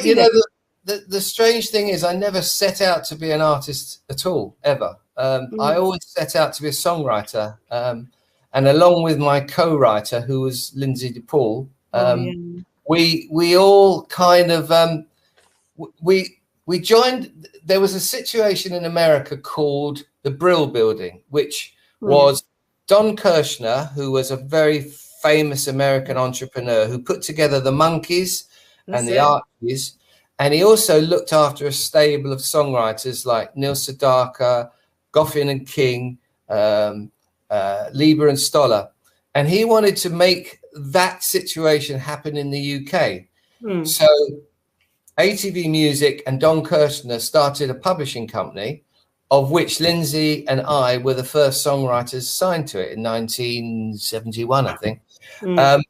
you know, the strange thing is I never set out to be an artist at all, ever. I always set out to be a songwriter. And along with my co-writer, who was Lynsey de Paul, we all kind of we joined. There was a situation in America called the Brill Building, which was Don Kirshner, who was a very famous American entrepreneur who put together the Monkees and the Archies, and he also looked after a stable of songwriters like Neil Sedaka, Goffin and King, Lieber and Stoller, and he wanted to make that situation happen in the UK. So ATV Music and Don Kirshner started a publishing company, of which Lynsey and I were the first songwriters signed to it in 1971, I think. And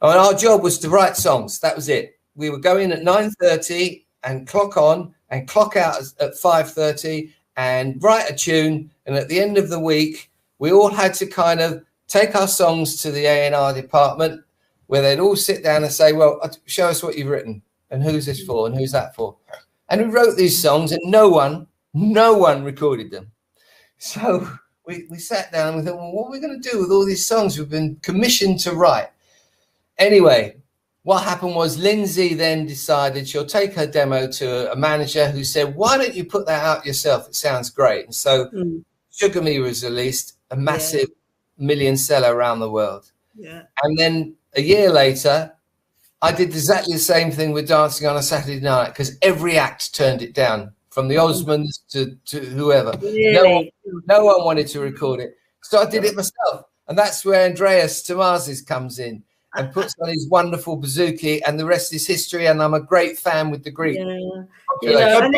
our job was to write songs. That was it. We would go in at 9:30 and clock on and clock out at 5:30 and write a tune. And at the end of the week, we all had to kind of take our songs to the A&R department, where they'd all sit down and say, well, show us what you've written and who's this for and who's that for. And we wrote these songs and no one recorded them. So we sat down and we thought, well, what are we going to do with all these songs we've been commissioned to write? Anyway, what happened was Lynsey then decided she'll take her demo to a manager who said, why don't you put that out yourself? It sounds great. And so Sugar Me was released, a massive million seller around the world. And then a year later, I did exactly the same thing with Dancing on a Saturday Night, because every act turned it down, from the Osmonds to whoever. No one wanted to record it. So I did it myself. And that's where Andreas Tomazis comes in and puts on his wonderful bouzouki, and the rest is history. And I'm a great fan with the Greek. You know,